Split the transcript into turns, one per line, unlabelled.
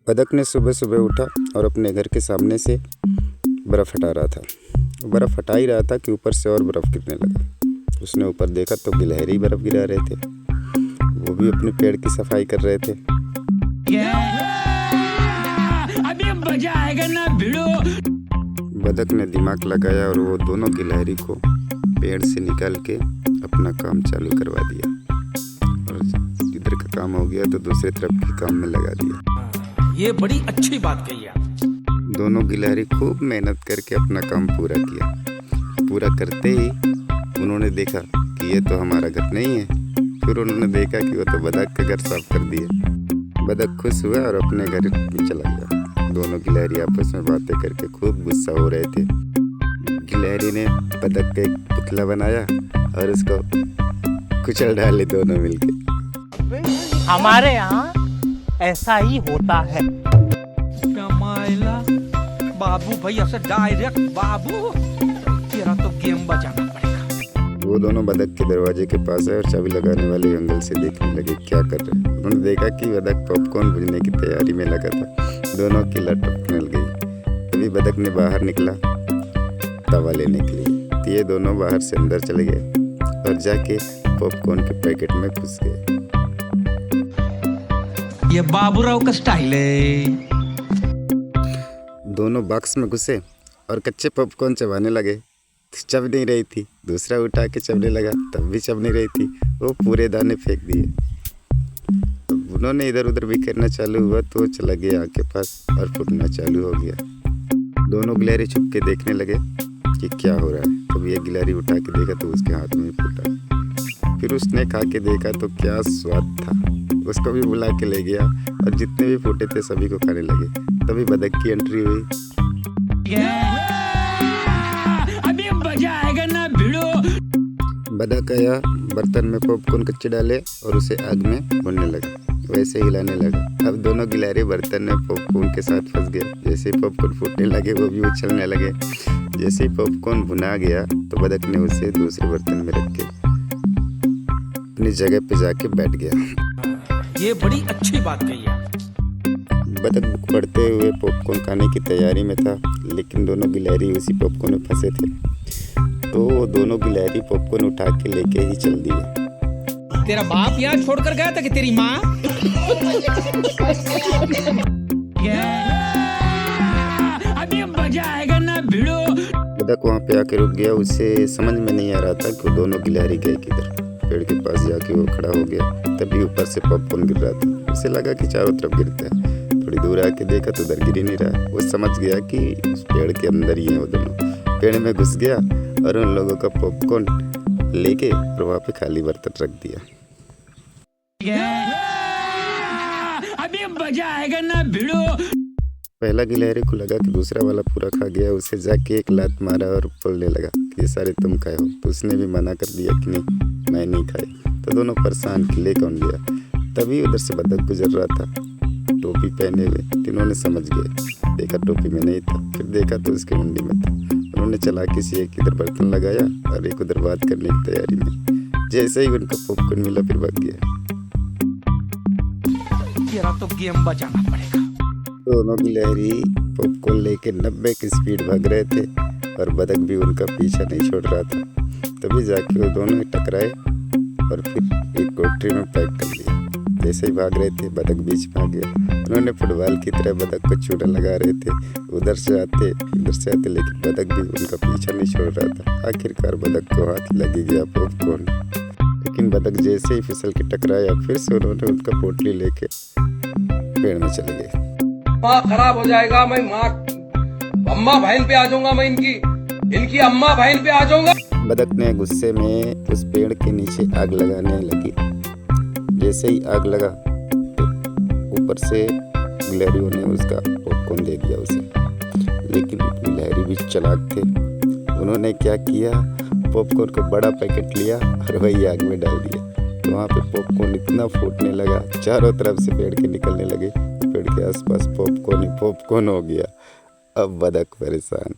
बदक ने सुबह सुबह उठा और अपने घर के सामने से बर्फ़ हटा रहा था। बर्फ़ हटा ही रहा था कि ऊपर से और बर्फ़ गिरने लगा। उसने ऊपर देखा तो गिलहरी बर्फ़ गिरा रहे थे। वो भी अपने पेड़ की सफाई कर रहे थे।
अभी मजा आएगा ना भिड़ो।
बदक ने दिमाग लगाया और वो दोनों गिलहरी को पेड़ से निकाल के अपना काम चालू करवा दिया और इधर का काम हो गया तो दूसरे तरफ के काम में लगा दिया।
ये बड़ी अच्छी बात कही आप।
दोनों गिलहरी खूब मेहनत करके अपना काम पूरा किया। पूरा करते ही उन्होंने देखा कि ये तो हमारा घर नहीं है। फिर उन्होंने देखा कि वो तो बदक का घर साफ कर दिया। बदक खुश हुआ और अपने घर चला गया। दोनों गिलहरी आपस में बातें करके खूब गुस्सा हो रहे थे। गिलहरी ने बदक का एक पुतला बनाया और उसको कुचल डाले दोनों मिलके।
हमारे यहाँ ऐसा ही होता है।
बाबू भैया से डायरेक्ट बाबू, तेरा तो गेम बजाना पड़ेगा।
वो दोनों बदक के दरवाजे के पास है और चाबी लगाने वाले एंगल से देखने लगे क्या कर रहे हैं। उन्होंने देखा कि बदक पॉपकॉर्न भुनने की तैयारी में लगा था। दोनों की लट निकल गई। तभी बदक ने बाहर निकला तवा लेने के लिए। तो ये दोनों बाहर से अंदर चले गए और जाके पॉपकॉर्न के पैकेट में घुस गए।
ये बाबूराव का स्टाइल है।
दोनों बॉक्स में घुसे और कच्चे पॉपकॉर्न चबाने लगे। चब नहीं रही थी। दूसरा उठा के चबने लगा, तब भी चब नहीं रही थी। वो पूरे दाने फेंक दिए। उन्होंने इधर उधर बिखेरना चालू हुआ तो चला गया आग के पास और फूटना चालू हो गया। दोनों गिलहरी छुप के देखने लगे कि क्या हो रहा है। तब ये गिलहरी उठा के देखा तो उसके हाथ में फूटा। फिर उसने खा के देखा तो क्या स्वाद था। उसको भी बुला के ले गया और जितने भी फूटे थे सभी को खाने लगे। तभी बदक की एंट्री हुई।
अभी मजा आएगा ना भिड़ो।
बदक आया, बर्तन में पॉपकॉर्न कच्चे डाले और उसे आग में भूनने लगा। वैसे हिलाने लगा। अब दोनों गिलहरी बर्तन में पॉपकॉर्न के साथ फंस गए। जैसे ही पॉपकॉर्न फूटने लगे वो भी उछलने लगे। जैसे ही पॉपकॉर्न भुना गया तो बदक ने उसे दूसरे बर्तन में रख के अपनी जगह पे जाके बैठ गया।
ये बड़ी अच्छी बात कही है।
बदक बढ़ते हुए पॉपकॉर्न खाने की तैयारी में था, लेकिन दोनों गिलहरी उसी पॉपकॉर्न में फंसे थे। तो दोनों गिलहरी पॉपकॉर्न उठा के लेके ही चल दिए।
तेरा बाप यहाँ छोड़कर गया था कि तेरी माँ? अभी मजा आएगा ना भिड़ो।
बदक वहाँ पे आके रुक गया। उसे समझ में नहीं आ रहा था कि दोनों गिलहरी गए किधर। पेड़ के पास जाके वो खड़ा हो गया। तभी ऊपर से पॉपकॉर्न गिर रहा था। उसे लगा कि चारों तरफ गिरता है। थोड़ी दूर आके देखा तो उधर गिर ही नहीं रहा। वो समझ गया कि उस पेड़ के अंदर ही है वो दोनों। पेड़ में घुस गया और उन लोगों का पॉपकॉर्न लेके और वहाँ पे खाली बर्तन रख दिया।
अभी मजा आएगा ना भिड़ो।
पहला गिलहरी को लगा कि दूसरा वाला पूरा खा गया। उसे जाके एक लात मारा और बोलने लगा कि ये सारे तुम खाए हो। तो उसने भी मना कर दिया कि नहीं, मैं नहीं खाए। तो दोनों परेशान कि ले कौन गया। तभी उधर से बदक गुजर रहा था टोपी पहने हुए। तीनों ने समझ गए। देखा टोपी में नहीं था। फिर देखा तो उसके मुंडी में था। उन्होंने चालाकी से एक इधर बर्तन लगाया और एक उधर बात करने की तैयारी में। जैसे ही उनका पॉपकॉर्न मिला फिर भाग गया।
तेरा तो गेम बजाना पड़ेगा।
दोनों गिलहरी पॉपकॉर्न लेके 90 की स्पीड भाग रहे थे और बदक भी उनका पीछा नहीं छोड़ रहा था। तभी जाके वो दोनों ही टकराए और फिर एक कोठरी में पैक कर लिया। जैसे ही भाग रहे थे बदक बीच में आ गया। उन्होंने फुटबॉल की तरह बदक को चूड़ा लगा रहे थे। उधर से आते इधर से आते, लेकिन बदक भी उनका पीछा नहीं छोड़ रहा था। आखिरकार बदक को हाथ लग गया पॉपकॉर्न। लेकिन बदक जैसे ही फिसल के टकराया फिर से उन्होंने उनका पोटली लेके पेड़ में चले गए।
माँ खराब हो जाएगा। मैं माँ अम्मा बहन पे आ जाऊंगा। मैं इनकी अम्मा बहन पे आ जाऊंगा।
बदक ने गुस्से में उस पेड़ के नीचे आग लगाने लगी। जैसे ही आग लगा तो ऊपर से गिलहरियों ने उसका पॉपकॉर्न दे दिया उसे। लेकिन गिलहरी भी चालाक थे। उन्होंने क्या किया, पॉपकॉर्न का बड़ा पैकेट लिया और वही आग में डाल दिया। तो वहाँ पे पॉपकॉर्न इतना फूटने लगा, चारों तरफ से पेड़ के निकलने लगे। पेड़ के आसपास पॉपकॉर्न ही पॉपकॉर्न हो गया। अब बदक परेशान।